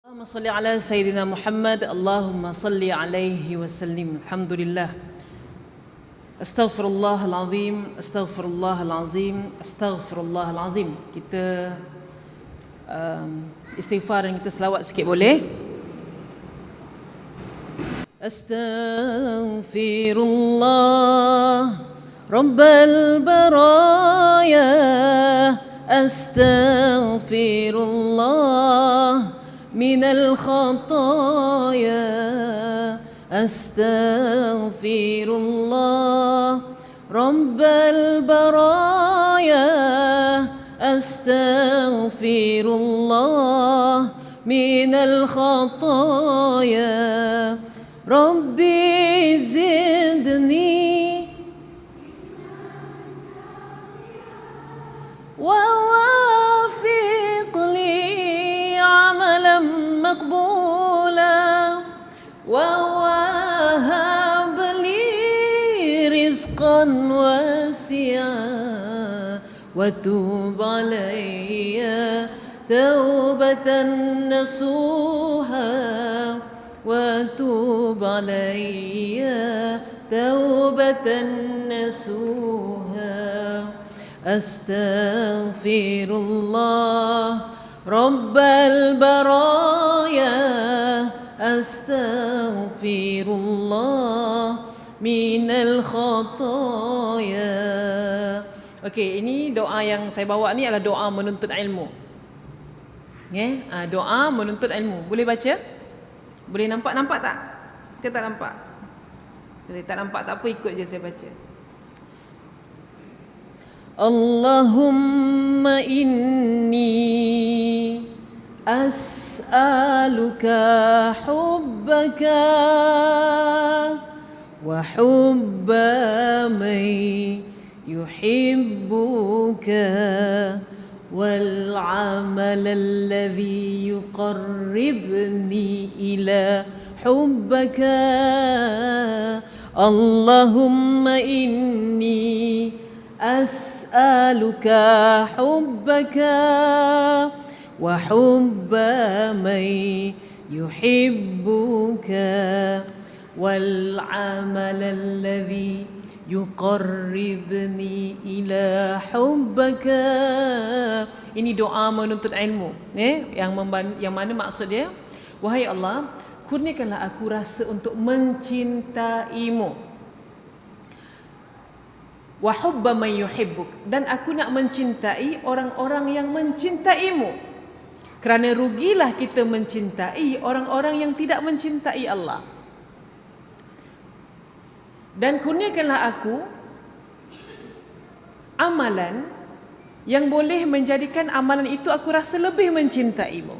اللهم صل على سيدنا محمد اللهم صل عليه وسلم الحمد لله استغفر الله العظيم استغفر الله العظيم استغفر الله العظيم. Kita istighfar dan kita selawat sikit boleh? Astaghfirullah Rabbal baraya Astaghfirullah من الخطايا أستغفر الله رب البرايا أستغفر الله من الخطايا ربي زدني مقبولا ووهب لي رزقا واسعا وتوب علي توبة نصوحا وتوب علي توبة نصوحا أستغفر الله رب البرايا أستغفر الله من الخطايا. Okey, ini doa yang saya bawa ni adalah doa menuntut ilmu. Doa menuntut ilmu. Boleh baca? Boleh nampak tak? Ke tak nampak? Boleh tak nampak tak apa, ikut je saya baca. Allahumma inni as'aluka hubbaka wa hubba man yuhibbuka wal amal alladhi yuqarribni ila hubbaka Allahumma inni أسألك حبك وحب من يحبك والعمل الذي يقربني إلى حبك. Ini doa menuntut ilmu, yang mana maksud dia, wahai Allah, kurniakanlah aku rasa untuk mencintaimu. Wa hubba man yuhibbuk, dan aku nak mencintai orang-orang yang mencintaimu. Kerana rugilah kita mencintai orang-orang yang tidak mencintai Allah. Dan kurniakanlah aku amalan yang boleh menjadikan amalan itu aku rasa lebih mencintaimu.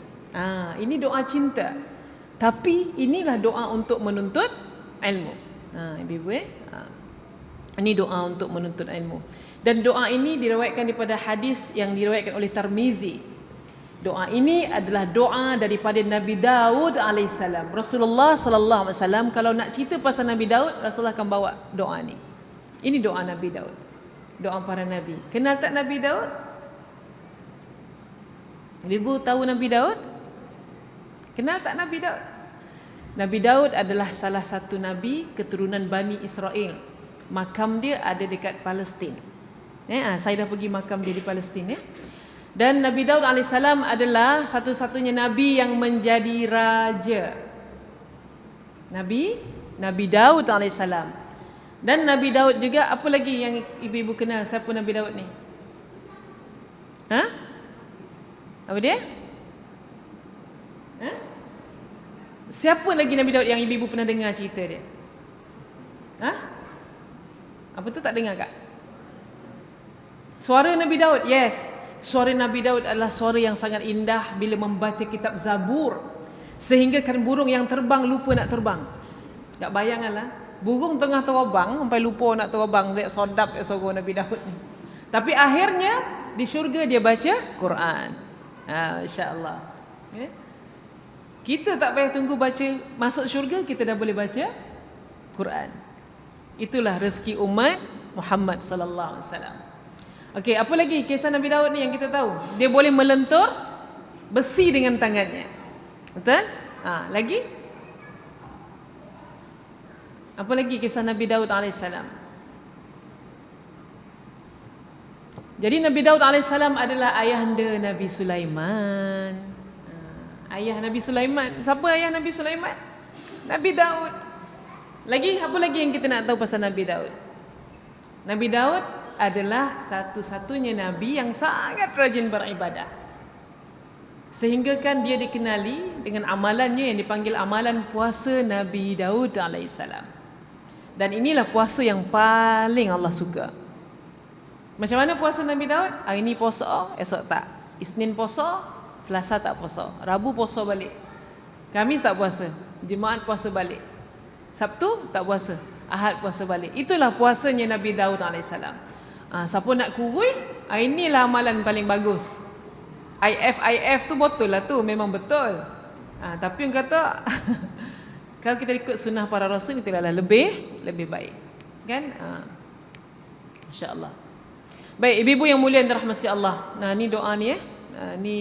Ini doa cinta. Tapi inilah doa untuk menuntut ilmu. Ibu-ibu ini doa untuk menuntut ilmu. Dan doa ini diriwayatkan daripada hadis yang diriwayatkan oleh Tirmizi. Doa ini adalah doa daripada Nabi Daud alaihissalam. Rasulullah sallallahu alaihi wasallam kalau nak cerita pasal Nabi Daud, Rasulullah akan bawa doa ni. Ini doa Nabi Daud. Doa para nabi. Kenal tak Nabi Daud? Ibu tahu Nabi Daud? Kenal tak Nabi Daud? Nabi Daud adalah salah satu nabi keturunan Bani Israel. Makam dia ada dekat Palestin. Saya dah pergi makam dia di Palestin. Dan Nabi Daud AS adalah satu-satunya Nabi yang menjadi raja. Nabi Daud AS. Dan Nabi Daud juga, apa lagi yang ibu-ibu kenal? Siapa Nabi Daud ni? Apa dia? Siapa lagi Nabi Daud yang ibu-ibu pernah dengar cerita dia? Apa tu, tak dengar kak? Suara Nabi Daud, yes. Suara Nabi Daud adalah suara yang sangat indah bila membaca kitab Zabur. Sehingga kan burung yang terbang lupa nak terbang. Tak bayanganlah. Burung tengah terbang sampai lupa nak terbang. Lihat sodap suara Nabi Daud ni. Tapi akhirnya di syurga dia baca Quran. InsyaAllah. Kita tak payah tunggu baca masuk syurga, kita dah boleh baca Quran. Itulah rezeki umat Muhammad sallallahu alaihi wasallam. Okey, apa lagi kisah Nabi Daud ni yang kita tahu? Dia boleh melentur besi dengan tangannya. Betul? Lagi? Apa lagi kisah Nabi Daud alaihissalam? Jadi Nabi Daud alaihissalam adalah ayahanda Nabi Sulaiman. Ayah Nabi Sulaiman. Siapa ayah Nabi Sulaiman? Nabi Daud. Lagi apa lagi yang kita nak tahu pasal Nabi Daud? Nabi Daud adalah satu-satunya nabi yang sangat rajin beribadah. Sehingga kan dia dikenali dengan amalannya yang dipanggil amalan puasa Nabi Daud alaihissalam. Dan inilah puasa yang paling Allah suka. Macam mana puasa Nabi Daud? Hari ni puasa, esok tak. Isnin puasa, Selasa tak puasa. Rabu puasa balik. Khamis tak puasa. Jumaat puasa balik. Sabtu tak puasa. Ahad puasa balik. Itulah puasanya Nabi Daud alaihissalam. Siapa nak kurui, inilah amalan paling bagus. IF tu betul lah tu, memang betul. Tapi orang kata kalau kita ikut sunnah para rasul itulah lebih baik. Kan? Masya-Allah. Baik, ibu-ibu yang mulia yang dirahmati Allah. Ni doa ni ni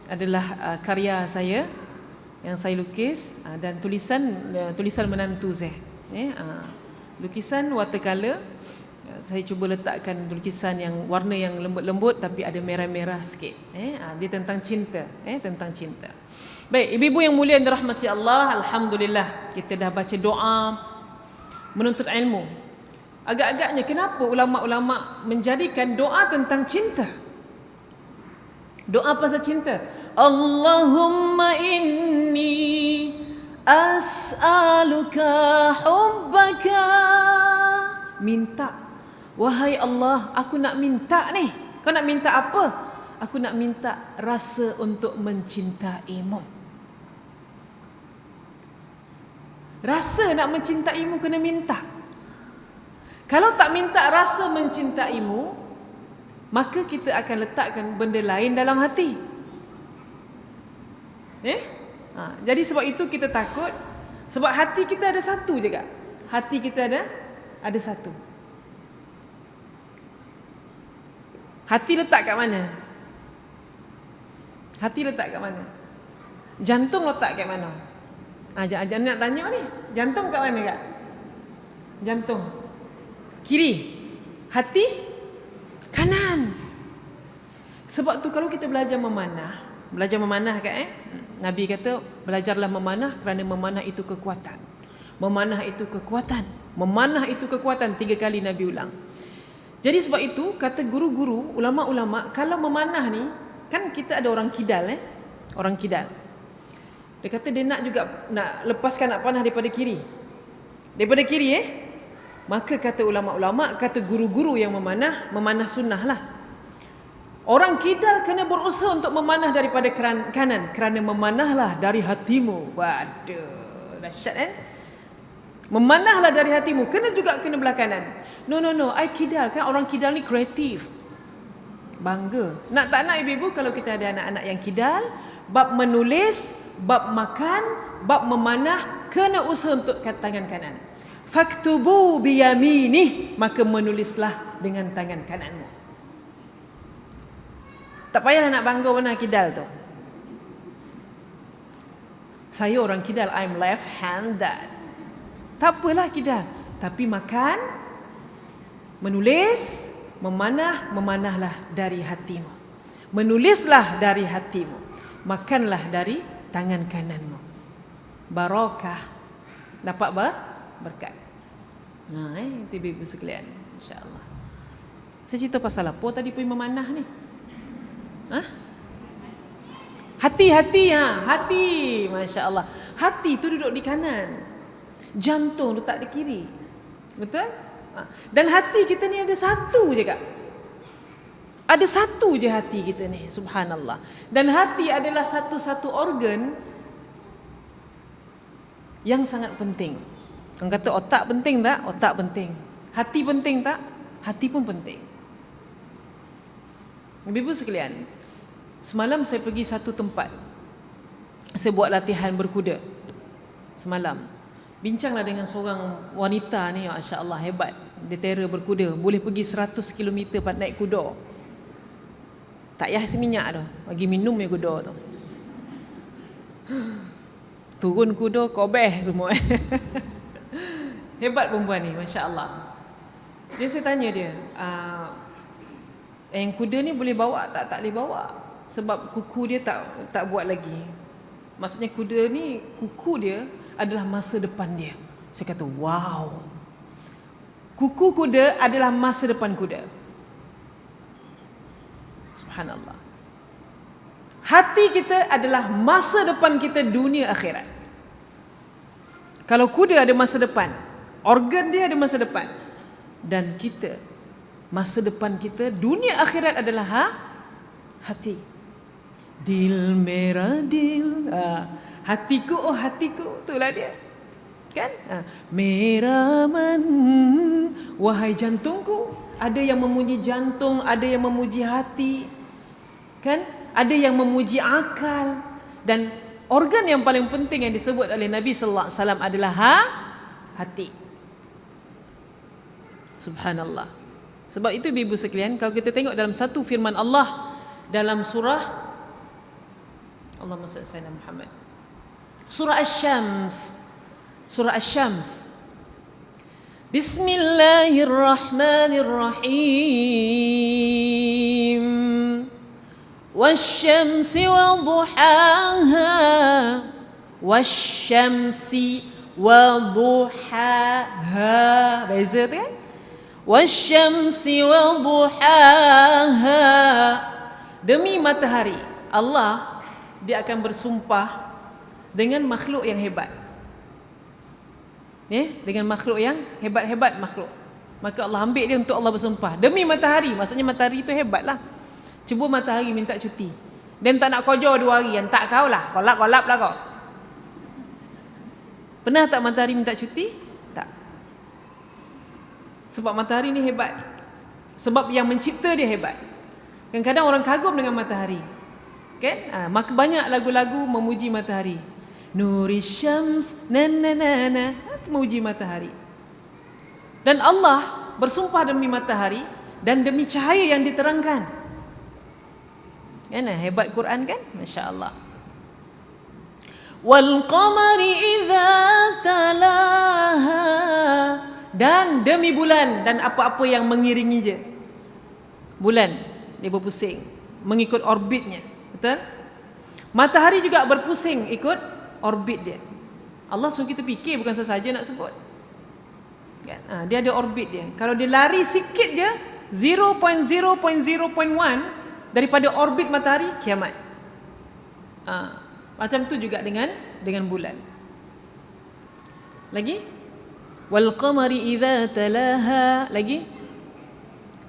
adalah karya saya yang saya lukis dan tulisan menantu saya. Lukisan watercolor. Saya cuba letakkan lukisan yang warna yang lembut-lembut tapi ada merah-merah sikit. Dia tentang cinta, tentang cinta. Baik, ibu-ibu yang mulia yang dirahmati Allah, alhamdulillah kita dah baca doa menuntut ilmu. Agak-agaknya kenapa ulama-ulama menjadikan doa tentang cinta? Doa pasal cinta. Allahumma inni as'aluka hubbaka. Minta. Wahai Allah, aku nak minta ni. Kau nak minta apa? Aku nak minta rasa untuk mencintaimu. Rasa nak mencintaimu kena minta. Kalau tak minta rasa mencintaimu, maka kita akan letakkan benda lain dalam hati. Jadi sebab itu kita takut. Sebab hati kita ada satu je kak. Hati kita ada satu. Hati letak kat mana? Hati letak kat mana? Jantung letak kat mana? Jangan nak tanya ni. Jantung kat mana kak? Jantung kiri. Hati kanan. Sebab tu kalau kita belajar memanah kak Nabi kata belajarlah memanah kerana memanah itu kekuatan. Memanah itu kekuatan. Memanah itu kekuatan 3 kali Nabi ulang. Jadi sebab itu kata guru-guru, ulama-ulama, kalau memanah ni kan kita ada orang kidal orang kidal. Dia kata dia nak lepaskan nak panah daripada kiri. Daripada kiri Maka kata ulama-ulama, kata guru-guru yang memanah sunnah lah. Orang kidal kena berusaha untuk memanah daripada kanan kerana memanahlah dari hatimu. Waduh, dahsyat Memanahlah dari hatimu. Kena belah kanan. No, I kidal kan. Orang kidal ni kreatif. Bangga. Nak tak nak ibu-ibu kalau kita ada anak-anak yang kidal, bab menulis, bab makan, bab memanah, kena usaha untuk tangan kanan. Faktubu biyaminih, maka menulislah dengan tangan kananmu. Tak payahlah nak bangga mana kidal tu. Saya orang kidal, I'm left-handed. Tak apalah kidal. Tapi makan, menulis, memanahlah dari hatimu. Menulislah dari hatimu. Makanlah dari tangan kananmu. Barakah. Dapat berkat. Itu ibu sekalian, insya-Allah. Saya cerita pasal apa tadi pergi memanah ni? Hati, masya-Allah. Hati tu duduk di kanan. Jantung letak di kiri. Betul? Dan hati kita ni ada satu je kak. Ada satu je hati kita ni, subhanallah. Dan hati adalah satu-satu organ yang sangat penting. Orang kata otak penting tak? Otak penting. Hati penting tak? Hati pun penting. Ibu-ibu sekalian, semalam saya pergi satu tempat. Saya buat latihan berkuda. Semalam bincanglah dengan seorang wanita ni, masya-Allah, hebat. Dia terror berkuda, boleh pergi 100 km naik kuda. Tak payah isi minyak tu, bagi minum je kuda tu. Turun kuda kobeh semua. Hebat perempuan ni, Masya Allah. Dia saya tanya dia, yang kuda ni boleh bawa tak? Tak boleh bawa. Sebab kuku dia tak buat lagi. Maksudnya kuda ni, kuku dia adalah masa depan dia. Saya kata, wow. Kuku kuda adalah masa depan kuda. Subhanallah. Hati kita adalah masa depan kita dunia akhirat. Kalau kuda ada masa depan, organ dia ada masa depan. Dan kita, masa depan kita dunia akhirat adalah hati. Dil merah dil, hatiku oh hatiku, itulah dia. Kan? Merah man, wahai jantungku. Ada yang memuji jantung, ada yang memuji hati. Kan? Ada yang memuji akal. Dan organ yang paling penting yang disebut oleh Nabi sallallahu alaihi wasallam adalah hati. Subhanallah. Sebab itu ibu sekalian, kalau kita tengok dalam satu firman Allah dalam surah Allahumma salli ala Muhammad, surah Asy-Syams, surah Asy-Syams, Bismillahirrahmanirrahim, wasyamsi wadhuhaha, wasyamsi wadhuhaha. Beza tu kan? Wasyamsi wadhuhaha. Demi matahari, Allah dia akan bersumpah dengan makhluk yang hebat. Dengan makhluk yang hebat-hebat makhluk. Maka Allah ambil dia untuk Allah bersumpah. Demi matahari, maksudnya matahari itu hebatlah. Cuba matahari minta cuti. Dan tak nak kerja 2 hari, yang tak kau lah. Kolap-kolap lah kau. Pernah tak matahari minta cuti? Tak. Sebab matahari ni hebat. Sebab yang mencipta dia hebat. Kadang-kadang orang kagum dengan matahari. Kan? Maka banyak lagu-lagu memuji matahari. Nuri syams na na na na, memuji matahari. Dan Allah bersumpah demi matahari dan demi cahaya yang diterangkan. Kan? Hebat Quran kan? Masya Allah. Wal qamari idza talaha, dan demi bulan dan apa-apa yang mengiringi je. Bulan dia berpusing mengikut orbitnya. Betul? Matahari juga berpusing ikut orbit dia. Allah suruh kita fikir, bukan sesaja nak sebut. Kan? Dia ada orbit dia. Kalau dia lari sikit je 0.0.0.1 daripada orbit matahari, kiamat. Macam tu juga dengan bulan. Lagi? Wal qamari idza talaha. Lagi?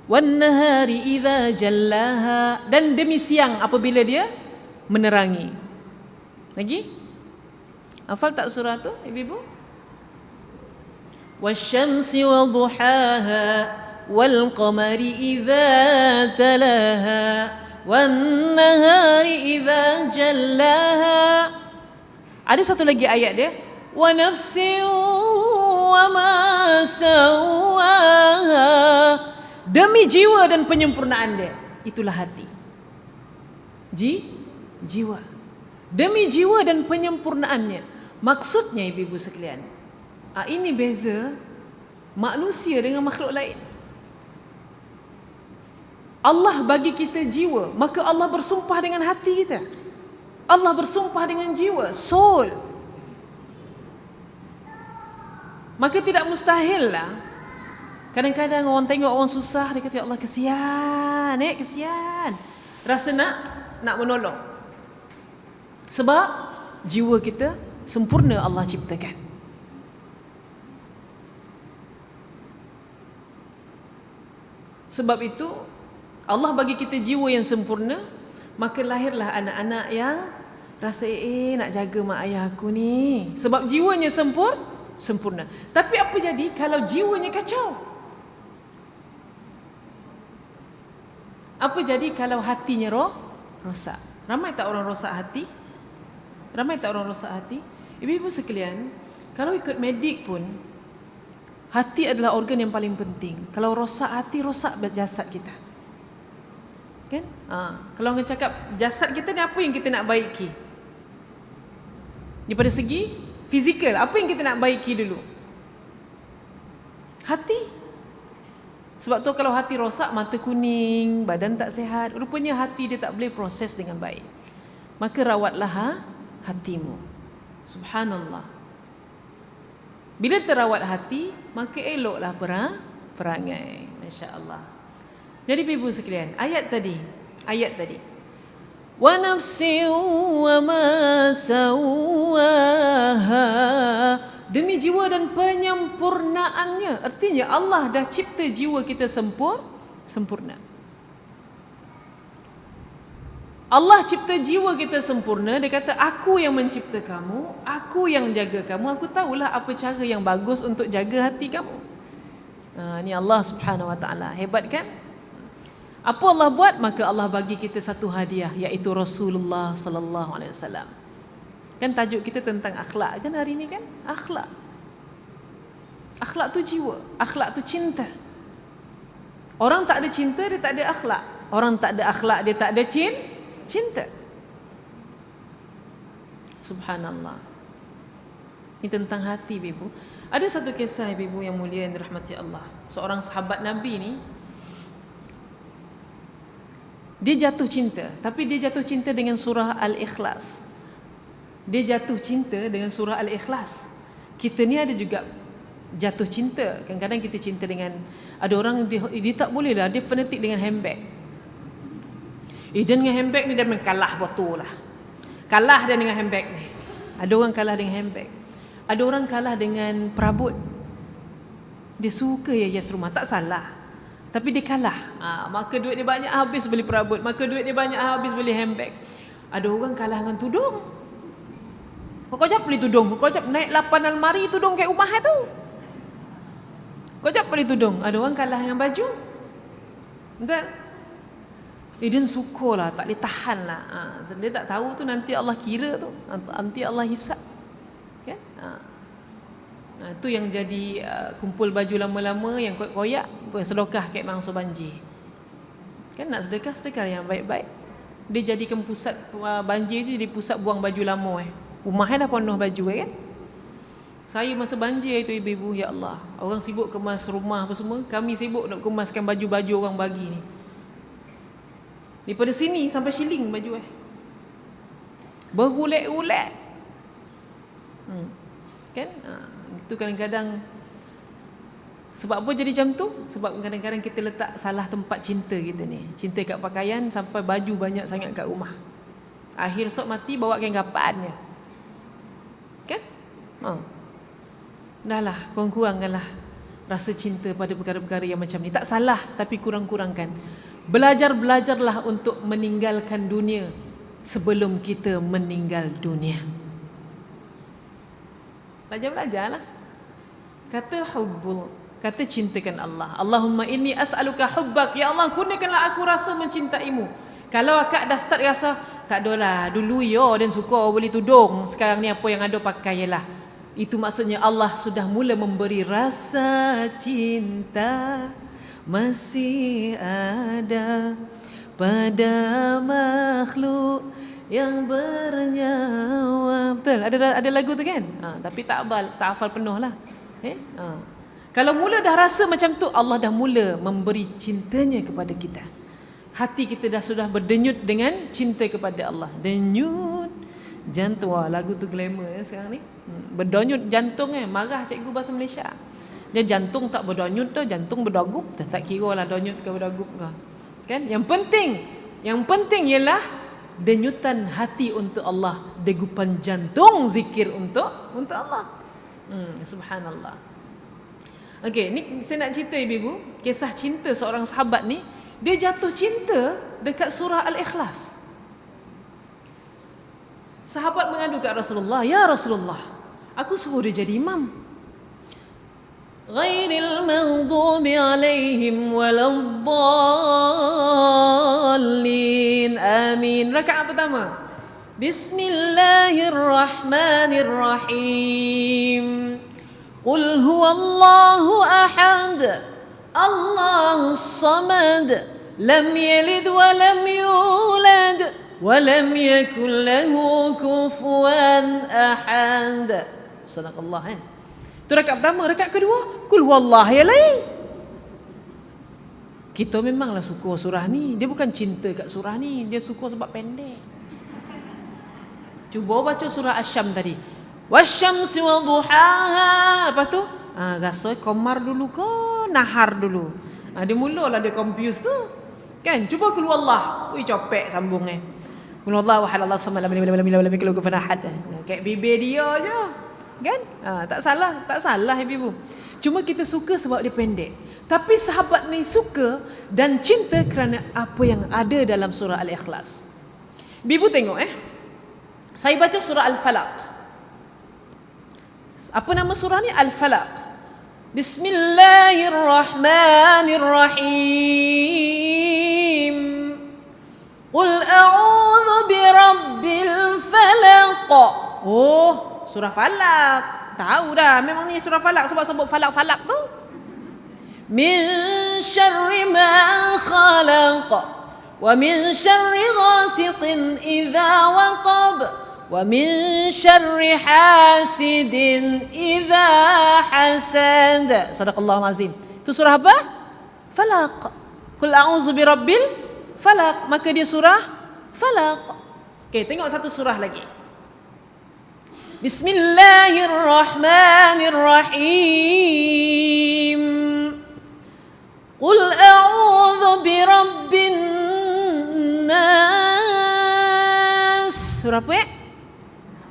Wan nahari idza jallaha, dan demi siang apabila dia menerangi. Lagi? Hafal tak surah tu ibu-ibu? Wasyamsi wadhuhaha wal qamari idza talaha wan nahari idza jallaha. Ada satu lagi ayat dia, wa nafsin wa ma sawaha, demi jiwa dan penyempurnaan dia. Itulah hati. Jiwa. Demi jiwa dan penyempurnaannya. Maksudnya ibu-ibu sekalian, ini beza manusia dengan makhluk lain. Allah bagi kita jiwa, maka Allah bersumpah dengan hati kita. Allah bersumpah dengan jiwa, soul. Maka tidak mustahil lah. Kadang-kadang orang tengok orang susah, dia kata, ya Allah kesian, kesian. Rasa nak menolong. Sebab jiwa kita sempurna Allah ciptakan. Sebab itu Allah bagi kita jiwa yang sempurna, maka lahirlah anak-anak yang rasa nak jaga mak ayah aku ni. Sebab jiwanya sempurna. Tapi apa jadi kalau jiwanya kacau? Apa jadi kalau hatinya rosak? Ramai tak orang rosak hati? Ibu-ibu sekalian, kalau ikut medik pun, hati adalah organ yang paling penting. Kalau rosak hati, rosak jasad kita. Kan? Kalau orang cakap jasad kita ni apa yang kita nak baiki? Daripada segi fizikal, apa yang kita nak baiki dulu? Hati. Sebab tu kalau hati rosak, mata kuning, badan tak sihat, rupanya hati dia tak boleh proses dengan baik. Maka rawatlah hatimu. Subhanallah. Bila terawat hati, maka eloklah perangai. Masya Allah. Jadi ibu sekalian, ayat tadi, wa nafsin wa ma sawaha, demi jiwa dan penyempurnaannya. Artinya Allah dah cipta jiwa kita sempurna. Allah cipta jiwa kita sempurna. Dia kata, aku yang mencipta kamu, aku yang jaga kamu, aku tahulah apa cara yang bagus untuk jaga hati kamu. Ni Allah Subhanahu Wa Taala, hebat kan? Apa Allah buat? Maka Allah bagi kita satu hadiah, iaitu Rasulullah Sallallahu Alaihi Wasallam. Kan tajuk kita tentang akhlak kan hari ni kan? Akhlak. Akhlak tu jiwa, akhlak tu cinta. Orang tak ada cinta, dia tak ada akhlak. Orang tak ada akhlak, dia tak ada cinta. Subhanallah. Ini tentang hati, ibu. Ada satu kisah, ibu yang mulia yang dirahmati Allah. Seorang sahabat Nabi ni, dia jatuh cinta, tapi dia jatuh cinta dengan surah Al-Ikhlas. Dia jatuh cinta dengan surah Al-Ikhlas. Kita ni ada juga jatuh cinta. Kadang-kadang kita cinta dengan, ada orang dia tak boleh lah, dia fanatik dengan handbag. Dengan handbag ni dia kalah betul lah. Kalah dia dengan handbag ni. Ada orang kalah dengan handbag. Ada orang kalah dengan perabot. Dia suka hias rumah, tak salah. Tapi dia kalah. Maka duit dia banyak habis beli perabot, maka duit dia banyak habis beli handbag. Ada orang kalah dengan tudung. Kau jap beli tudung, kau jap naik 8 almari tudung kayak rumah tu. Kau jap beli tudung. Ada orang kalah dengan baju. Betul? Dia sukalah, tak boleh tahan lah. Dia tak tahu tu nanti Allah kira tu, nanti Allah hisap. Kan? Itu yang jadi kumpul baju lama-lama yang koyak-koyak, sedekah kat mangsa banjir. Kan nak sedekah yang baik-baik. Dia jadikan pusat banjir tu jadi pusat buang baju lama. Rumah dah penuh baju kan. Saya masa banjir itu ibu-ibu, ya Allah, orang sibuk kemas rumah apa semua, kami sibuk nak kemaskan baju-baju orang bagi ni. Daripada sini sampai Shilling baju berulek-ulek. Kan? Itu kadang-kadang sebab apa jadi macam tu? Sebab kadang-kadang kita letak salah tempat cinta kita ni. Cinta kat pakaian sampai baju banyak sangat kat rumah. Akhir esok mati bawa kain kapan je. Kan? Dah lah, kurang-kurangkanlah rasa cinta pada perkara-perkara yang macam ni. Tak salah, tapi kurang-kurangkan. Belajarlah untuk meninggalkan dunia sebelum kita meninggal dunia. Belajarlah. Kata hubbul, kata cintakan Allah. Allahumma inni as'aluka hubbak. Ya Allah, kurniakanlah aku rasa mencintaimu. Kalau akak dah start rasa, tak adalah, dulu dan suka beli tudung, sekarang ni apa yang ada pakai lah. Itu maksudnya Allah sudah mula memberi rasa cinta masih ada pada makhluk yang bernyawa. Betul, ada lagu tu kan? Tapi tak hafal penuh lah. Kalau mula dah rasa macam tu, Allah dah mula memberi cintanya kepada kita. Hati kita sudah berdenyut dengan cinta kepada Allah. Denyut jantung. Lagu tu glamour sekarang ni. Berdenyut jantung marah cikgu bahasa Malaysia. Dia jantung tak berdenyut tu, jantung berdagup. Tak kira lah denyut ke berdagup ke. Kan? Yang penting ialah denyutan hati untuk Allah, degupan jantung zikir untuk Allah. Subhanallah. Okey, ni saya nak cerita ibu, kisah cinta seorang sahabat ni. Dia jatuh cinta dekat surah Al-Ikhlas. Sahabat mengadu kat Rasulullah, "Ya Rasulullah, aku suruh dia jadi imam." Ghairil maghdubi alaihim waladdallin. Amin. Rakaat pertama. Bismillahirrahmanirrahim. Qul huwallahu ahad, Allahus samad, lam yalid wa lam yulad ولم يكن له كفوا أحد. Sadaqallah kan. Itu rakaat pertama. Rakaat kedua, Qul huwallahu yang lain. Kita memanglah suka surah ni. Dia bukan cinta kat surah ni, dia suka sebab pendek. Cuba baca surah Asy-Syams tadi. Wasyamsi wadduhaha. Lepas tu rasa qamar dulu ke nahar dulu. Dia mulalah dia confuse tu. Kan? Cuba Qul huwallah. Ui copek sambung Qul huwallahu ahad Allahu samad lam yalid walam yulad walam yakul lahu kufuwan ahad. Kayak bibir dia je. Kan? Tak salah ibu. Cuma kita suka sebab dia pendek. Tapi sahabat ni suka dan cinta kerana apa yang ada dalam surah Al-Ikhlas. Ibu tengok saya baca surah Al-Falaq. Apa nama surah ni? Al-Falaq. Bismillahirrahmanirrahim. Qul a'udzu birabbil falaq. Oh, surah Falaq. Tahu dah, memang ni surah Falaq sebab sebut falaq-falaq tu. Min syarri ma khalaq. Wa min syarri ghasiqin idza waqab. Wa min syarri hasidin idza hasad. Sadaqallahul azim. Itu surah apa? Falaq. Qul a'udzu birabbil falaq. Maka dia surah Falaq. Okey, tengok satu surah lagi. Bismillahirrahmanirrahim. Qul a'udzu birabbin nas. Surah apa?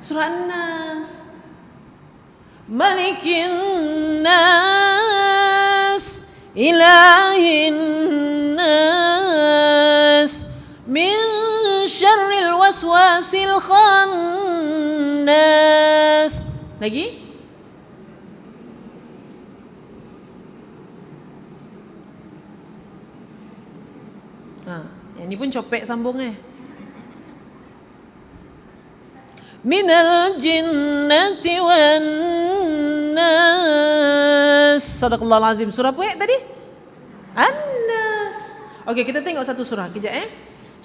Surah An-Nas. Malikin nas, ilahin nas, min syarril waswasil khannas. Lagi? Yang ni pun copek sambung Minal jinnati wan nas. Sadaqallahul azim. Surah apa tadi? An-Nas. Okey, kita tengok satu surah kejap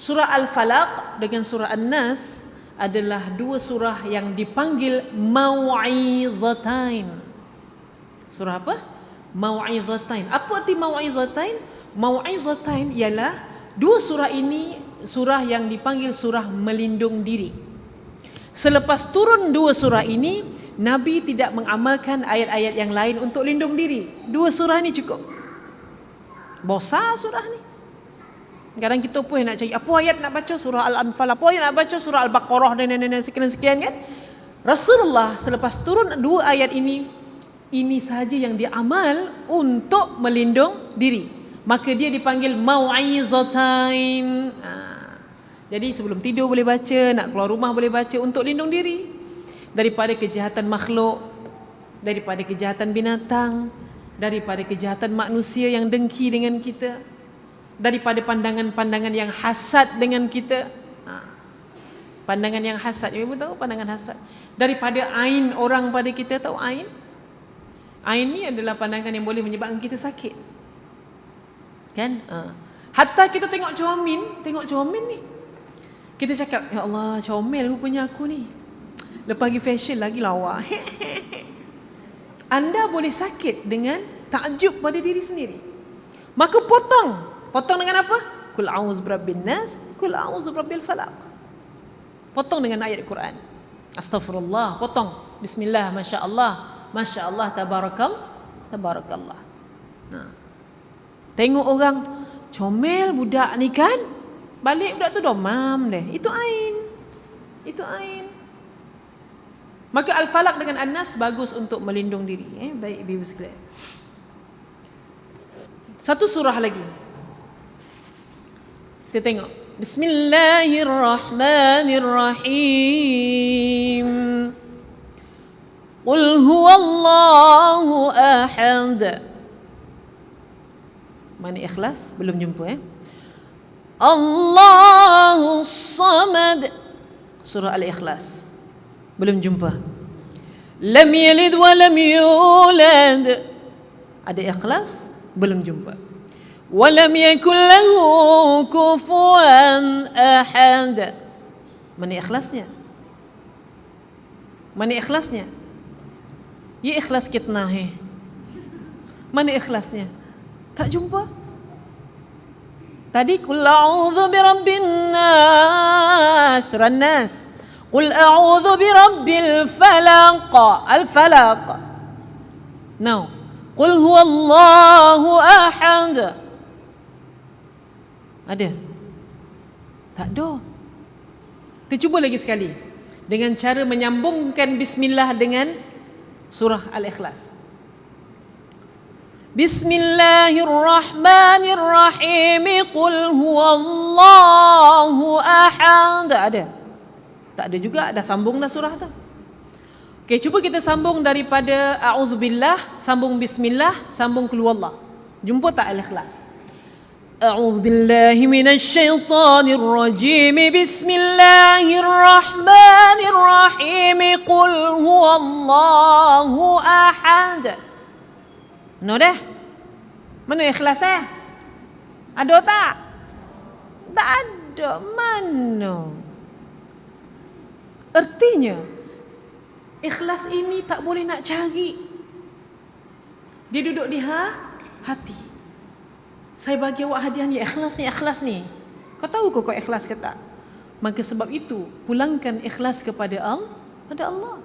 Surah Al-Falaq dengan surah An-Nas adalah dua surah yang dipanggil mau'izatain. Surah apa? Mau'izatain. Apa arti mau'izatain? Mau'izatain ialah dua surah ini surah yang dipanggil surah melindung diri. Selepas turun dua surah ini, Nabi tidak mengamalkan ayat-ayat yang lain untuk lindung diri. Dua surah ini cukup. Bosan surah ni. Kadang kita pun nak cari apa ayat nak baca surah Al-Anfal, apa ayat nak baca surah Al-Baqarah dan sekian-sekian kan. Rasulullah selepas turun dua ayat ini sahaja yang dia amal untuk melindung diri. Maka dia dipanggil mau'izatain. Jadi sebelum tidur boleh baca, nak keluar rumah boleh baca untuk lindung diri daripada kejahatan makhluk, daripada kejahatan binatang, daripada kejahatan manusia yang dengki dengan kita, daripada pandangan-pandangan yang hasad dengan kita. Pandangan yang hasad, ibu tahu pandangan hasad. Daripada ain orang pada kita, tahu ain? Ain ni adalah pandangan yang boleh menyebabkan kita sakit. Kan? Hatta kita tengok cermin ni. Kita cakap, ya Allah, comel rupanya aku ni. Lepas pergi fashion lagi lawa. Anda boleh sakit dengan takjub pada diri sendiri. Maka potong. Potong dengan apa? Qul a'udzu birabbin nas, qul a'udzu birabbil falaq. Potong dengan ayat Quran. Astaghfirullah, potong. Bismillah, masya-Allah, masya-Allah, tabarakallah. Tengok orang comel budak ni kan? Balik budak tu domam deh. Itu ain. Maka Al-Falaq dengan An-Nas bagus untuk melindung diri. Baik ibu sekalian. Satu surah lagi. Kita tengok. Bismillahirrahmanirrahim. Qul huwallahu ahad. Mana Ikhlas? Belum jumpa Allahus Samad. Surah Al-Ikhlas. Belum jumpa. Lam yalid wa lam yulad. Ada Ikhlas? Belum jumpa. Wa lam yakul lahu kufuwan ahad. Mana ikhlasnya? Mana ikhlasnya? Ya ikhlas kitnah Mana ikhlasnya? Tak jumpa. Tadi qul a'udzu birabbin nas, surah Nas. Qul a'udzu birabbil falaq, al-falaq. No. Qul huwallahu ahad. Ada? Tak ada. Kita cuba lagi sekali dengan cara menyambungkan bismillah dengan surah Al-Ikhlas. Bismillahirrahmanirrahim. Qul huwallahu ahad. Ada? Tak ada juga. Dah sambung dah surah tu. Okey, cuba kita sambung daripada a'udzubillah, sambung bismillah, sambung qul huwallah. Jumpa tak Al-Ikhlas? A'udzubillahi minasyaitonir rajim. Bismillahirrahmanirrahim. Qul huwallahu ahad. No dah. Mana ikhlas Ada tak? Tak ada. Mana? Artinya ikhlas ini tak boleh nak cari. Dia duduk di hati. Saya bagi awak hadiah ni, ikhlas ni. Kau tahu kau ikhlas ke tak? Maka sebab itu pulangkan ikhlas kepada Allah.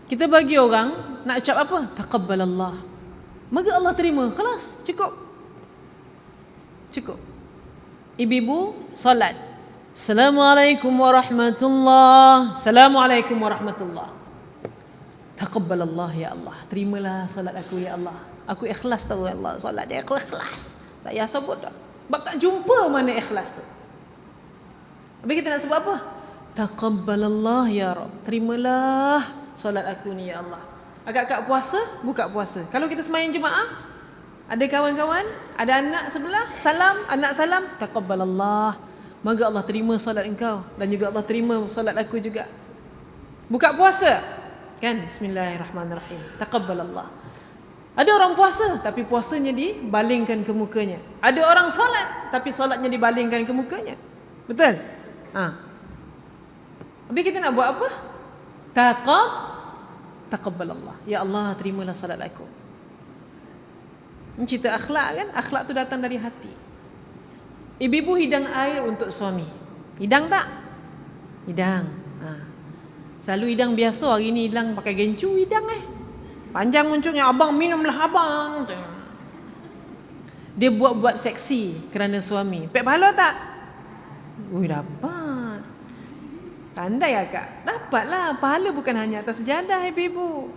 Kita bagi orang nak ucap apa? Taqabbalallah. Maka Allah terima. Khalas, cukup. Ibu-ibu solat. Assalamualaikum warahmatullahi. Assalamualaikum warahmatullahi. Taqabbalallah ya Allah. Terimalah solat aku ya Allah. Aku ikhlas tahu ya Allah. Solat dia aku ikhlas. Tak payah sebut dah. Sebab tak jumpa mana ikhlas tu. Habis kita nak sebut apa? Taqabbalallah ya Rabb. Terimalah solat aku ni ya Allah. Agak-agak puasa, buka puasa. Kalau kita sembahyang jemaah, ada kawan-kawan, ada anak sebelah, salam, anak salam, taqabbalallah. Maka Allah terima solat engkau dan juga Allah terima solat aku juga. Buka puasa, kan? Bismillahirrahmanirrahim. Taqabbalallah. Ada orang puasa tapi puasanya dibalingkan ke mukanya. Ada orang solat tapi solatnya dibalingkan ke mukanya. Betul? Habis kita nak buat apa? Taqabbalallah. Ya Allah, terimalah salat aku. Ini cerita akhlak kan? Akhlak tu datang dari hati. Ibu-ibu hidang air untuk suami. Hidang tak? Hidang. Selalu hidang biasa, hari ni hidang pakai gencu hidang Panjang muncungnya, abang minumlah abang. Dia buat-buat seksi kerana suami. Pek pahala tak? Ui, dapat. Pandai akak. Dapatlah. Pahala bukan hanya atas sejadah ibu-ibu.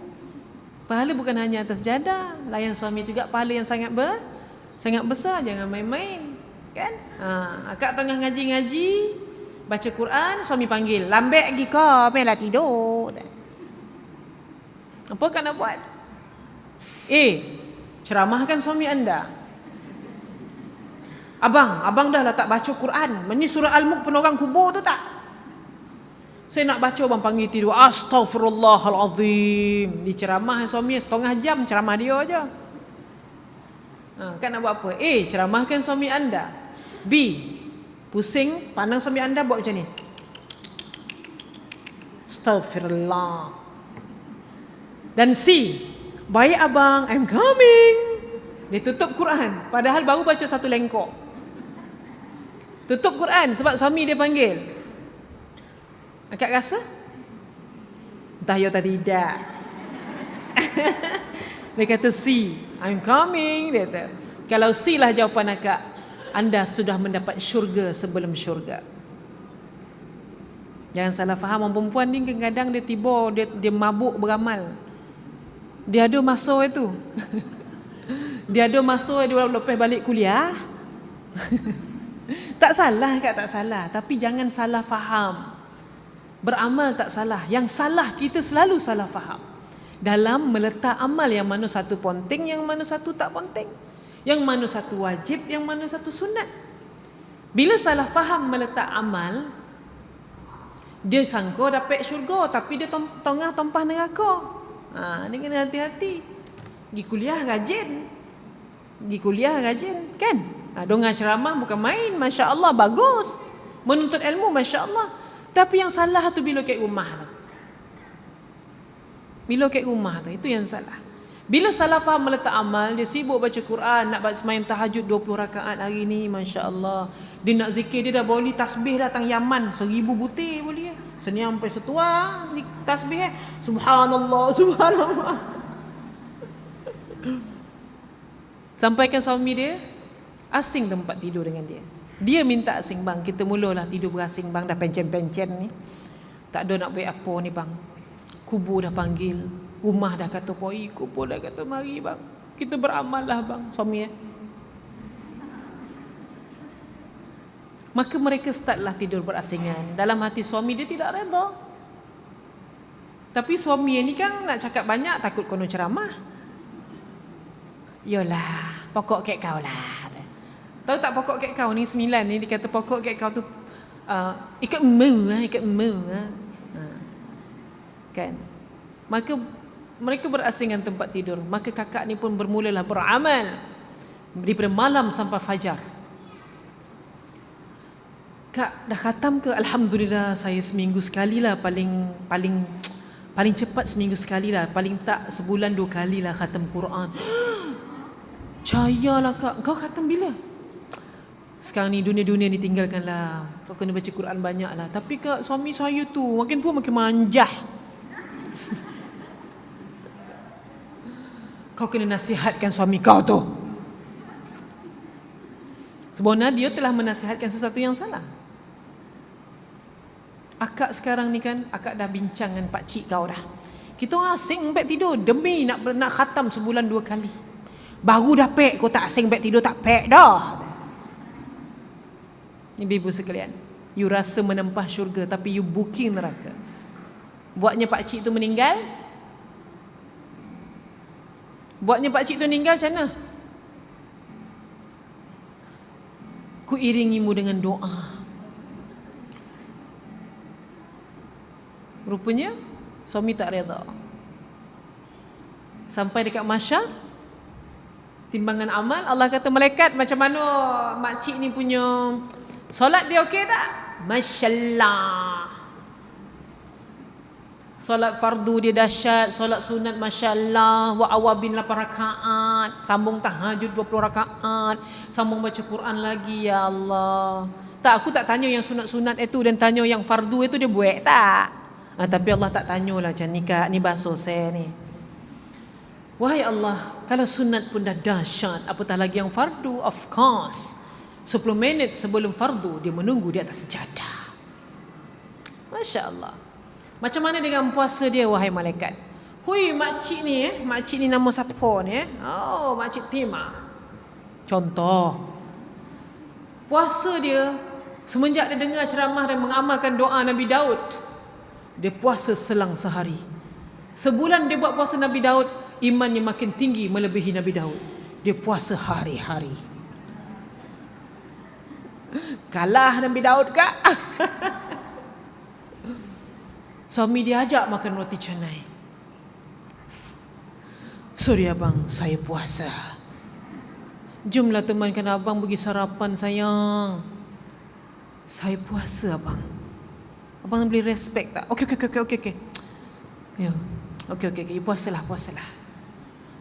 Pahala bukan hanya atas sejadah. Layan suami juga pahala yang sangat besar. Jangan main-main. Kan? Akak tengah ngaji-ngaji, baca Quran, suami panggil. Lambek pergi kau, melah tidur. Apa kak nak buat? Ceramahkan suami anda. Abang dah lah tak baca Quran. Ini surah Al-Mulk pun orang kubur tu tak? Saya nak baca, abang panggil tidur. Astaghfirullahalazim. Diceramah suami setengah jam ceramah dia aja. Kan nak buat apa? Ceramahkan suami anda. B, pusing pandang suami anda, buat macam ni. Astaghfirullah. Dan C, baik abang, I'm coming. Dia tutup Quran padahal baru baca satu lengkok. Tutup Quran sebab suami dia panggil. Akak rasa? Entah ya atau tidak. Dia kata C, I'm coming. Dia kata, kalau C lah jawapan akak, anda sudah mendapat syurga sebelum syurga. Jangan salah faham, orang perempuan ni kadang-kadang dia tiba, dia mabuk beramal. Dia ada masa itu. Dia ada masa dia lepas balik kuliah. Tak salah Kak, tak salah. Tapi jangan salah faham. Beramal tak salah. Yang salah kita selalu salah faham. Dalam meletak amal, yang mana satu penting, yang mana satu tak penting. Yang mana satu wajib, yang mana satu sunat. Bila salah faham meletak amal, dia sangka dapat syurga tapi dia tengah tumpah neraka. Ni kena hati-hati. Pergi kuliah rajin. Di kuliah rajin kan? Dengar ceramah bukan main, Masya Allah, bagus. Menuntut ilmu, Masya Allah. Tapi yang salah tu bila kat rumah tu. Bila kat rumah tu, itu yang salah. Bila salah faham meletak amal, dia sibuk baca Quran, nak semain tahajud 20 rakaat hari ni, Masya Allah. Dia nak zikir, dia dah boleh tasbih datang Yaman, 1000 butir boleh. Senyam sampai setua tasbih. Subhanallah, subhanallah. Sampaikan suami dia, asing tempat tidur dengan dia. Dia minta asing, bang, kita mulalah tidur berasing bang, dah pencen-pencen ni. Tak ada nak buat apa ni bang. Kubur dah panggil, rumah dah kata poi, kubur dah kata mari bang. Kita beramal lah bang, suami Maka mereka startlah tidur berasingan. Dalam hati suami dia tidak redha. Tapi suami ni kan nak cakap banyak, takut kono ceramah. Yolah, pokok kek kau lah. Tahu tak pokok kek kau ni 9 ni, dia kata pokok kek kau tu ikat emu. Kan? Maka mereka berasingan tempat tidur. Maka kakak ni pun bermulalah beramal daripada malam sampai fajar. Kak dah khatam ke? Alhamdulillah, saya seminggu sekali lah, paling cepat seminggu sekali lah, paling tak sebulan 2 kali lah khatam Quran. Cayalah kak, kau khatam bila? Sekarang ni dunia-dunia ni tinggalkanlah, kau kena baca Quran banyak lah. Tapi kak, suami saya tu makin tua makin manjah. Kau kena nasihatkan suami kau tu. Sebenarnya dia telah menasihatkan sesuatu yang salah. Akak sekarang ni kan, akak dah bincang dengan pakcik kau dah. Kita asing baik tidur demi nak khatam sebulan 2 kali. Baru dah pek, kau tak asing baik tidur, tak pek dah. Ibu-ibu sekalian, you rasa menempah syurga tapi you booking neraka. Buatnya pakcik tu meninggal. Buatnya pakcik tu meninggal macam mana? Ku iringimu dengan doa. Rupanya suami tak redha. Sampai dekat mahsyar, timbangan amal, Allah kata malaikat, macam mana makcik ni punya solat dia okey tak? Masya-Allah. Solat fardu dia dahsyat, solat sunat masya-Allah, wa awabin 8 rakaat, sambung tahajud 20 rakaat, sambung baca Quran lagi, ya Allah. Tak, aku tak tanya yang sunat-sunat itu dan tanya yang fardu itu dia buat tak? Tapi Allah tak tanyalah macam ni kak, ni basuh saya ni. Wahai Allah, kalau sunat pun dah dahsyat, apatah lagi yang fardu, of course. 10 minit sebelum fardu dia menunggu di atas sejadah. Masya Allah. Macam mana dengan puasa dia, wahai malaikat? Hui, makcik ni nama siapa ni? Oh, makcik Tima. Contoh, puasa dia semenjak dia dengar ceramah dan mengamalkan doa Nabi Daud, dia puasa selang sehari. Sebulan dia buat puasa Nabi Daud, imannya makin tinggi melebihi Nabi Daud. Dia puasa hari-hari. Kalah Nabi Daud kak? Suami dia ajak makan roti canai. Sorry abang, saya puasa. Jomlah temankan abang pergi sarapan sayang. Saya puasa abang. Abang boleh respect tak? Okey. Ya. Okey. Puasalah.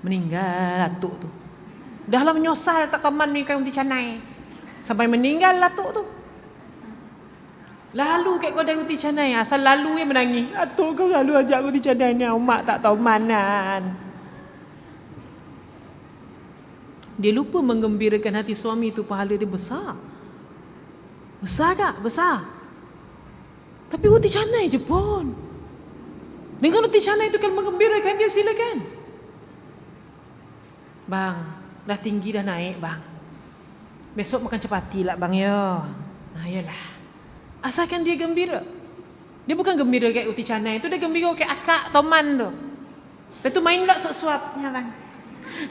Meninggal atuk tu. Dah lah menyosal tak teman ni kan roti canai. Sampai meninggal atuk tu. Lalu kat kedai roti canai, asal lalu yang menangis. Atuk kau lalu ajak roti canai ni, mak tak tahu manan. Dia lupa menggembirakan hati suami tu, pahala dia besar. Besar tak? Besar. Tapi roti canai je pun. Dengan roti canai tu kan menggembirakan dia, silakan. Bang, dah tinggi dah naik bang. Besok makan capati lah bang ya. Yalah. Asalkan dia gembira. Dia bukan gembira kat roti canai tu, dia gembira kat akak toman tu. Lepas tu main pula suap-suap. Ya bang.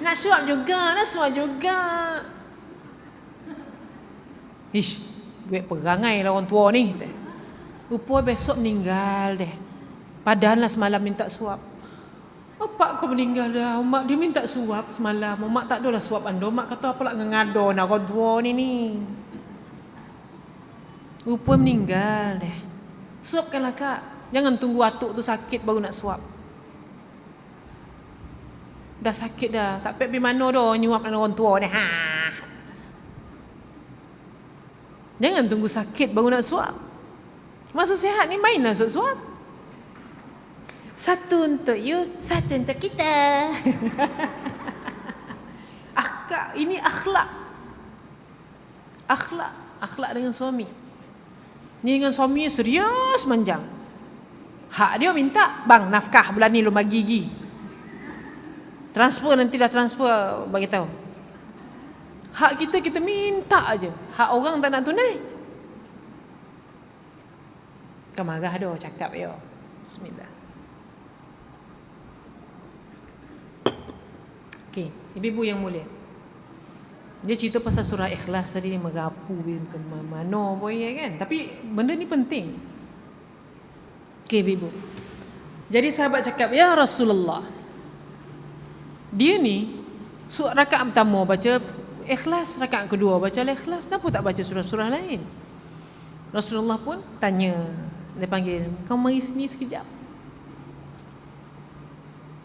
Nak suap juga. Ish, buat perangai lah orang tua ni. Rupa besok meninggal deh. Padahal lah semalam minta suap. Opak kau meninggal dah. Mak dia minta suap semalam. Mak tak adalah suap anda. Mak kata apa lah ngado nak orang tua ni. Rupa meninggal deh. Suapkanlah kak. Jangan tunggu atuk tu sakit baru nak suap. Dah sakit dah. Tak pergi mana dah nyuap dengan orang tua ni. Jangan tunggu sakit baru nak suap. Masa sihat ni main lah suap. Satu untuk you, satu untuk kita. Akak, ini akhlak. Akhlak dengan suami. Ni dengan suami serius manjang. Hak dia minta, bang nafkah bulan ni lu bagi gigi. Transfer nanti dah transfer bagi tahu. Hak kita minta aja. Hak orang tak nak tunai. Kau marah dah cakap yo. Bismillah. Okey, ibu-ibu yang mulia. Dia cerita pasal surah Ikhlas tadi ni merapu ke mana pun ya kan. Tapi benda ni penting. Okey ibu-ibu. Jadi sahabat cakap, ya Rasulullah. Dia ni rakaat pertama baca Ikhlas, rakaat kedua baca Ikhlas, kenapa tak baca surah-surah lain? Rasulullah pun tanya, dia panggil, kau mari sini sekejap.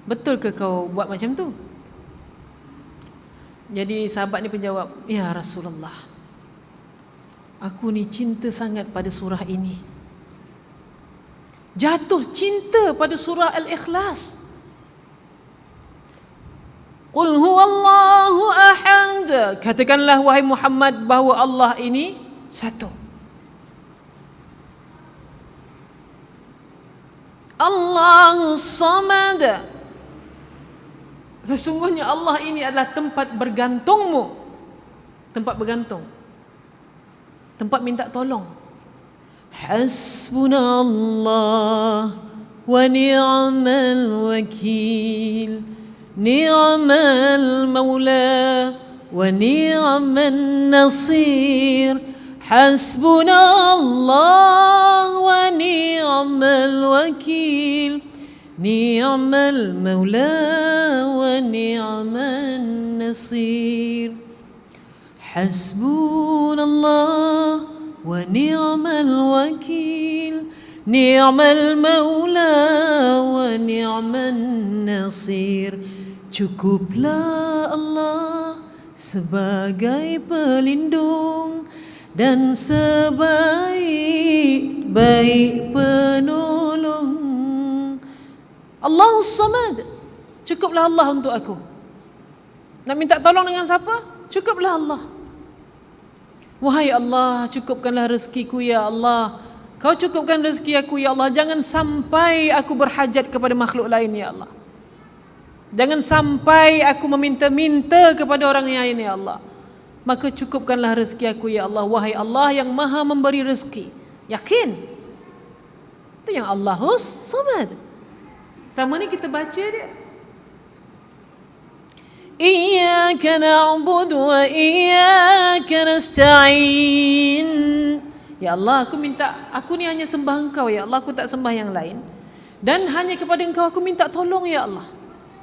Betul ke kau buat macam tu? Jadi sahabat ni penjawab, ya Rasulullah, aku ni cinta sangat pada surah ini. Jatuh cinta pada surah Al-Ikhlas. Qul huwallahu ahad. Katakanlah wahai Muhammad bahawa Allah ini satu. Allahus samad. Sesungguhnya Allah ini adalah tempat bergantungmu. Tempat bergantung. Tempat minta tolong. Hasbunallah wa ni'mal wakil. Ni'mal maula wa ni'man nasir. Hasbunallah wa ni'mal wakil. Ni'mal maula wa ni'man nasir. Hasbunallah wa ni'mal wakil. Ni'mal maula wa ni'man nasir. Cukuplah Allah sebagai pelindung dan sebaik-baik penolong. Allahus Samad. Cukuplah Allah untuk aku. Nak minta tolong dengan siapa? Cukuplah Allah. Wahai Allah, cukupkanlah rezekiku ya Allah. Kau cukupkan rezeki aku ya Allah. Jangan sampai aku berhajat kepada makhluk lain ya Allah. Jangan sampai aku meminta-minta kepada orang lain ya Allah. Maka cukupkanlah rezeki aku ya Allah. Wahai Allah yang maha memberi rezeki. Yakin? Itu yang Allahus Samad. Selama ni kita baca dia. Iyyaka na'budu wa iyyaka nasta'in. Ya Allah, aku ni hanya sembah Engkau ya Allah, aku tak sembah yang lain. Dan hanya kepada Engkau aku minta tolong ya Allah.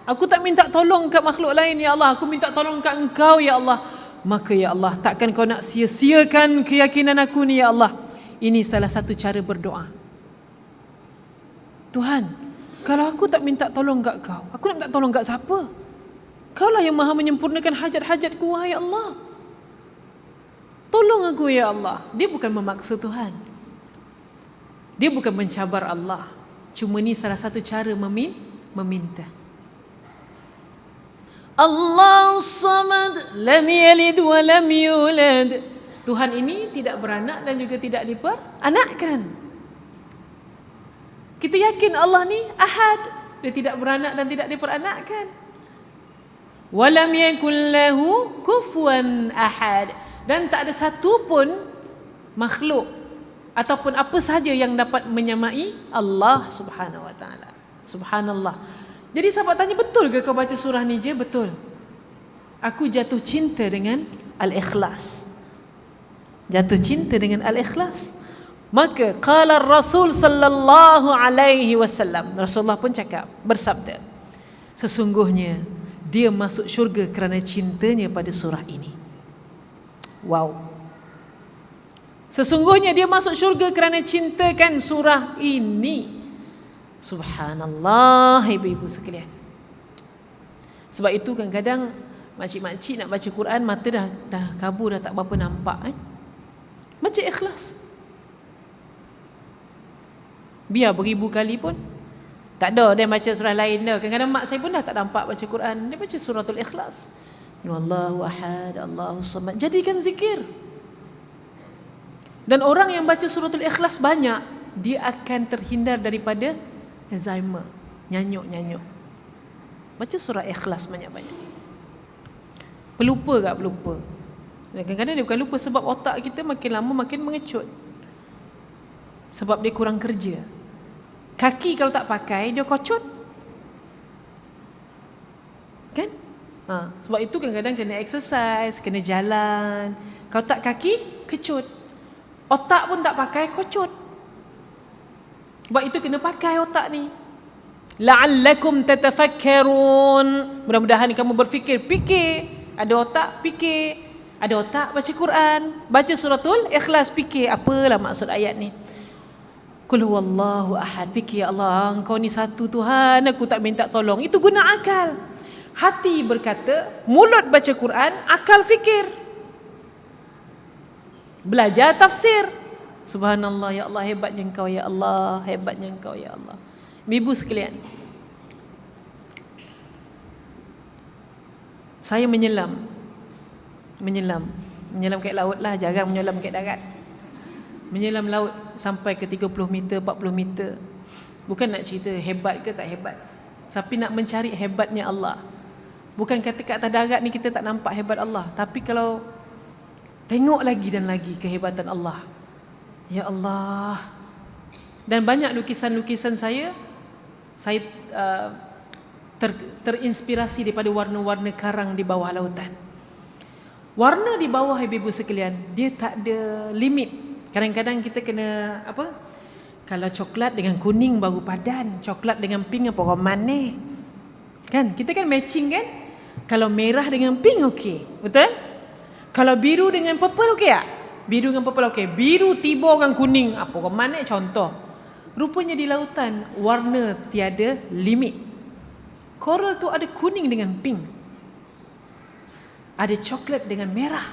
Aku tak minta tolong kat makhluk lain ya Allah, aku minta tolong kat Engkau ya Allah. Maka ya Allah, takkan Kau nak sia-siakan keyakinan aku ni ya Allah. Ini salah satu cara berdoa. Tuhan, kalau aku tak minta tolong kat Kau, aku nak minta tolong kat siapa? Kaulah yang maha menyempurnakan hajat-hajatku, wahai Allah. Tolong aku ya Allah. Dia bukan memaksa Tuhan. Dia bukan mencabar Allah. Cuma ni salah satu cara meminta. Allahus Samad, lam yalid wa lam yulad. Tuhan ini tidak beranak dan juga tidak diperanakkan. Kita yakin Allah ni ahad. Dia tidak beranak dan tidak diperanakkan. Walam yakul lahu kufuwan ahad. Dan tak ada satu pun makhluk ataupun apa sahaja yang dapat menyamai Allah Subhanahu wa taala. Subhanallah. Jadi sahabat tanya, betul ke kau baca surah ni je? Betul. Aku jatuh cinta dengan Al-Ikhlas. Jatuh cinta dengan Al-Ikhlas. Maka qala Rasul sallallahu alaihi wasallam, Rasulullah pun cakap, bersabda, Sesungguhnya dia masuk syurga kerana cintanya pada surah ini. Wow. Sesungguhnya dia masuk syurga kerana cintakan surah ini. Subhanallah, ibu-ibu sekalian. Sebab itu kadang-kadang makcik-makcik nak baca Quran, mata dah kabur, dah tak berapa nampak. Baca ikhlas. Biar beribu kali pun tak ada dia baca surah lain dah. Kadang-kadang mak saya pun dah tak nampak baca Quran, dia baca suratul Ikhlas. Allahu ahad, Allahu samad. Jadikan zikir. Dan orang yang baca suratul Ikhlas banyak, dia akan terhindar daripada Alzheimer, nyanyuk-nyanyuk. Baca surah Ikhlas banyak-banyak. Pelupa tak pelupa? Dan kadang-kadang dia bukan lupa, sebab otak kita makin lama makin mengecut. Sebab dia kurang kerja. Kaki kalau tak pakai, dia kocut. Kan? Sebab itu kadang-kadang kena exercise, kena jalan. Kalau tak kaki, kecut. Otak pun tak pakai, kocut. Sebab itu kena pakai otak ni. La'allakum tatafakkarun. Mudah-mudahan kamu berfikir, fikir. Ada otak, fikir. Ada otak, baca Quran. Baca suratul Ikhlas, fikir. Apalah maksud ayat ni? Qul huwallahu ahad. Fikir, ya Allah, engkau ni satu Tuhan, aku tak minta tolong. Itu guna akal. Hati berkata, mulut baca Quran, akal fikir. Belajar tafsir. Subhanallah, ya Allah, hebatnya engkau ya Allah, hebatnya engkau ya Allah. Ibu sekalian, saya menyelam kat laut lah, jarang menyelam kat darat. Menyelam laut sampai ke 30 meter, 40 meter. Bukan nak cerita hebat ke tak hebat, tapi nak mencari hebatnya Allah. Bukan kata kat atas darat ni kita tak nampak hebat Allah, tapi kalau tengok lagi dan lagi kehebatan Allah. Ya Allah. Dan banyak lukisan-lukisan saya terinspirasi daripada warna-warna karang di bawah lautan. Warna di bawah, ibu-ibu sekalian, dia tak ada limit. Kadang-kadang kita kena apa? Kalau coklat dengan kuning baru padan, coklat dengan pink apa orang manis. Kan? Kita kan matching kan? Kalau merah dengan pink okey, betul? Kalau biru dengan purple okey tak? Biru dengan purple okey. Biru tiba dengan kuning apa orang manis, contoh. Rupanya di lautan warna tiada limit. Coral tu ada kuning dengan pink. Ada coklat dengan merah.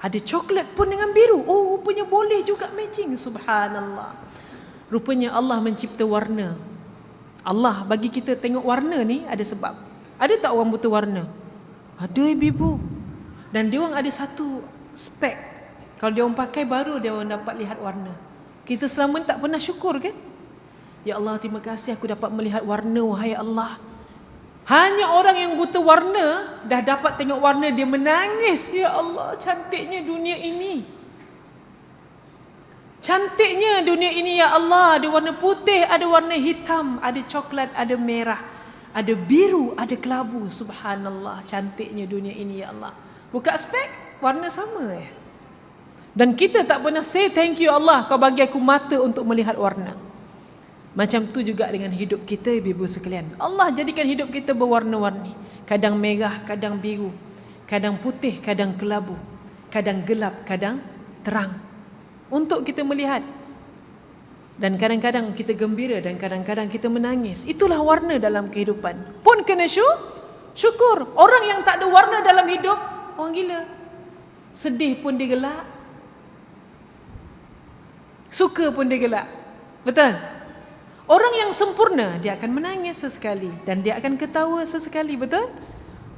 Ada coklat pun dengan biru. Oh, rupanya boleh juga matching. Subhanallah. Rupanya Allah mencipta warna. Allah bagi kita tengok warna ni ada sebab. Ada tak orang buta warna? Ada, ibu-ibu. Dan dia orang ada satu spek. Kalau dia orang pakai baru dia orang dapat lihat warna. Kita selama ni tak pernah syukur kan? Ya Allah, terima kasih aku dapat melihat warna, wahai Allah. Hanya orang yang buta warna dah dapat tengok warna, dia menangis. Ya Allah, cantiknya dunia ini. Cantiknya dunia ini ya Allah. Ada warna putih, ada warna hitam, ada coklat, ada merah, ada biru, ada kelabu. Subhanallah, cantiknya dunia ini ya Allah. Buka spek, warna sama ya. Dan kita tak pernah say thank you Allah, kau bagi aku mata untuk melihat warna. Macam tu juga dengan hidup kita, ibu-ibu sekalian. Allah jadikan hidup kita berwarna-warni. Kadang merah, kadang biru, kadang putih, kadang kelabu, kadang gelap, kadang terang. Untuk kita melihat. Dan kadang-kadang kita gembira dan kadang-kadang kita menangis. Itulah warna dalam kehidupan. Pun kena syukur. Orang yang tak ada warna dalam hidup, orang gila. Sedih pun dia gelak, suka pun dia gelak. Betul? Orang yang sempurna, dia akan menangis sesekali dan dia akan ketawa sesekali, betul?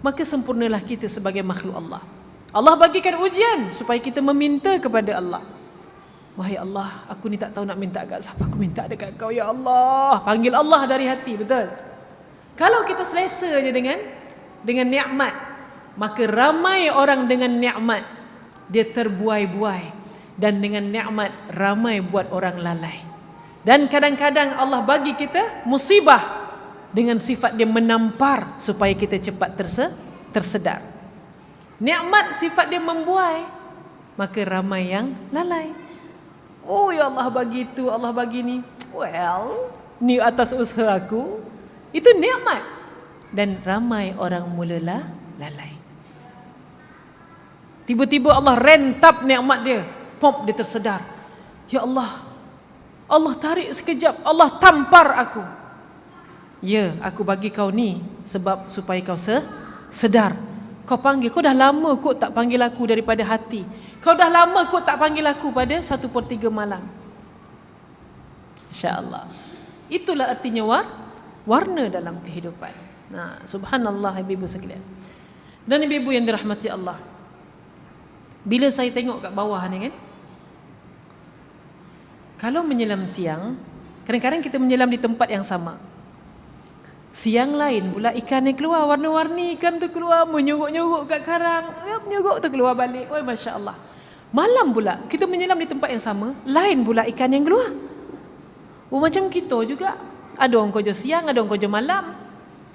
Maka sempurnalah kita sebagai makhluk Allah. Allah bagikan ujian supaya kita meminta kepada Allah. Wahai Allah, aku ni tak tahu nak minta dekat siapa, aku minta dekat kau ya Allah. Panggil Allah dari hati, betul? Kalau kita selesa je dengan nikmat, maka ramai orang dengan nikmat dia terbuai-buai, dan dengan nikmat ramai buat orang lalai. Dan kadang-kadang Allah bagi kita musibah dengan sifat dia menampar supaya kita cepat tersedar. Nikmat sifat dia membuai, maka ramai yang lalai. Oh ya Allah bagi itu, Allah bagi ni. Well, ni atas usaha aku. Itu nikmat. dan ramai orang mula lalai. Tiba-tiba Allah rentap nikmat dia. Pop, dia tersedar. Ya Allah, Allah tarik sekejap, Allah tampar aku. Ya, aku bagi kau ni sebab supaya kau sedar. Kau panggil, kau dah lama kot tak panggil aku daripada hati. Kau dah lama kot tak panggil aku pada 1/3 malam. Insya-Allah. Itulah artinya warna dalam kehidupan. Nah, subhanallah ibu-ibu sekalian. Dan ibu-ibu yang dirahmati Allah. Bila saya tengok kat bawah ni kan, kalau menyelam siang, kadang-kadang kita menyelam di tempat yang sama. Siang lain pula ikan yang keluar, warna-warni ikan tu keluar, menyuruk-nyuruk kat karang, menyuruk tu keluar balik. Oh, masya-Allah. Malam pula kita menyelam di tempat yang sama, lain pula ikan yang keluar. Oh, macam kita juga. Ada orang kerja siang, ada orang kerja malam.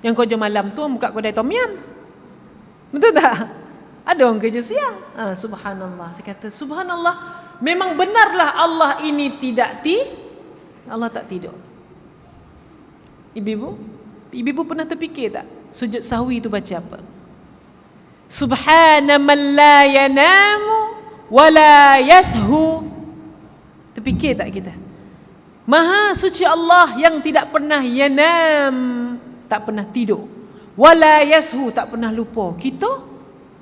Yang kerja malam tu buka kedai tom yam. Betul tak? Ada orang kerja siang. Subhanallah. Saya kata subhanallah, memang benarlah Allah ini tidak Allah tak tidur. Ibu pernah terfikir tak sujud sahwi itu baca apa? Subhana man la yanamu wa la yashu. Terfikir tak kita? Maha suci Allah yang tidak pernah yanam, tak pernah tidur. Wala yashu, tak pernah lupa. Kita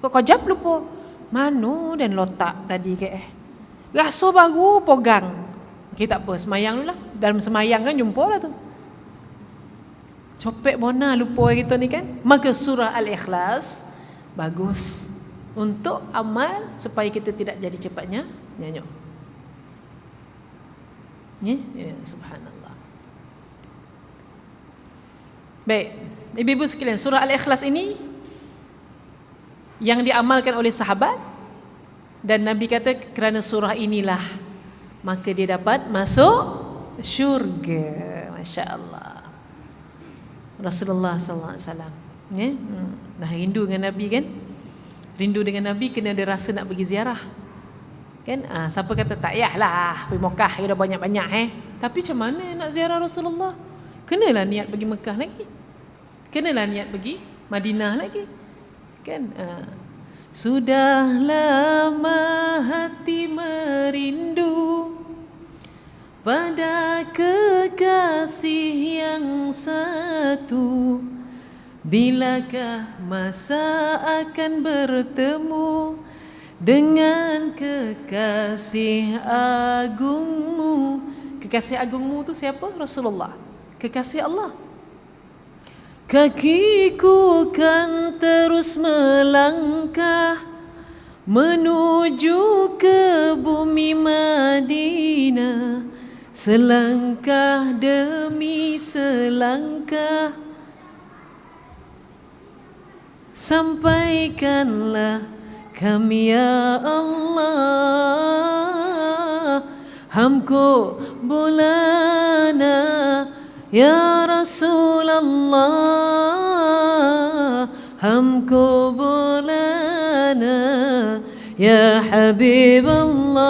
kau jap lupa. Mano dan lotak tadi ke rasa baru pegang. Okey, tak apa, semayang dulu lah. Dalam semayang kan jumpa lah tu. Copek bona lupa kita ni kan. Maka surah Al-Ikhlas bagus untuk amal supaya kita tidak jadi cepatnya nyanyuk. Ya, subhanallah. Baik, ibu-ibu sekalian, surah Al-Ikhlas ini yang diamalkan oleh sahabat, dan Nabi kata kerana surah inilah maka dia dapat masuk syurga. Masya-Allah. Rasulullah sallallahu alaihi wasallam, ya. Dah rindu dengan Nabi kan? Rindu dengan Nabi kena ada rasa nak pergi ziarah. Kan? Siapa kata tak payahlah pergi Mekah dah banyak-banyak Tapi macam mana nak ziarah Rasulullah? Kenalah niat pergi Mekah lagi. Kenalah niat pergi Madinah lagi. Kan? Sudah lama hati merindu pada kekasih yang satu. Bilakah masa akan bertemu dengan kekasih agungmu? Kekasih agungmu tu siapa? Rasulullah. Kekasih Allah. Kakiku kan terus melangkah menuju ke bumi Madinah, selangkah demi selangkah. Sampaikanlah kami ya Allah, hamko bulana ya Rasulullah, hamko bulana ya Habiballah.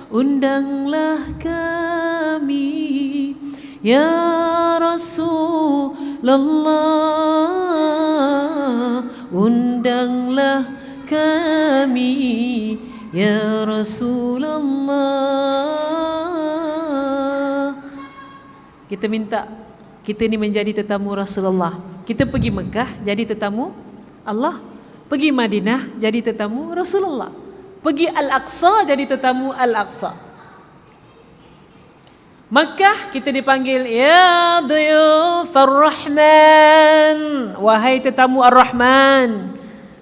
Undanglah kami ya Rasulullah, undanglah kami ya Rasulullah. Kita minta kita ni menjadi tetamu Rasulullah. Kita pergi Mekah jadi tetamu Allah, pergi Madinah jadi tetamu Rasulullah, pergi Al-Aqsa jadi tetamu Al-Aqsa. Makkah kita dipanggil ya duyufar Rahman, wahai tetamu Ar-Rahman.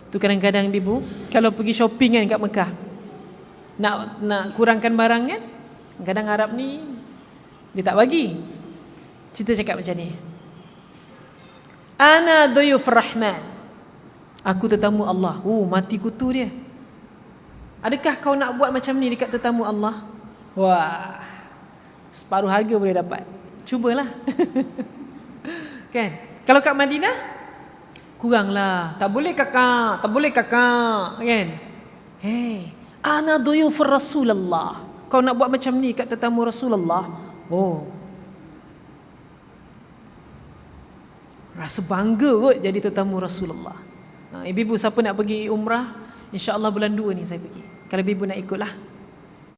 Tu kadang-kadang ibu kalau pergi shopping kan kat Mekah, nak kurangkan barang kan, kadang Arab ni dia tak bagi. Kita cakap macam ni, ana duyufar Rahman, aku tetamu Allah. Mati kutu dia. Adakah kau nak buat macam ni dekat tetamu Allah? Wah, separuh harga boleh dapat. Cubalah. Kan? Kalau kat Madinah kuranglah. Tak boleh kakak, tak boleh kakak, kan? Hey, ana duyufur Rasulullah. Kau nak buat macam ni kat tetamu Rasulullah? Rasa bangga kot jadi tetamu Rasulullah. Ibu-ibu siapa nak pergi umrah, insya-Allah bulan 2 ni saya pergi. Kalau ibu nak ikutlah.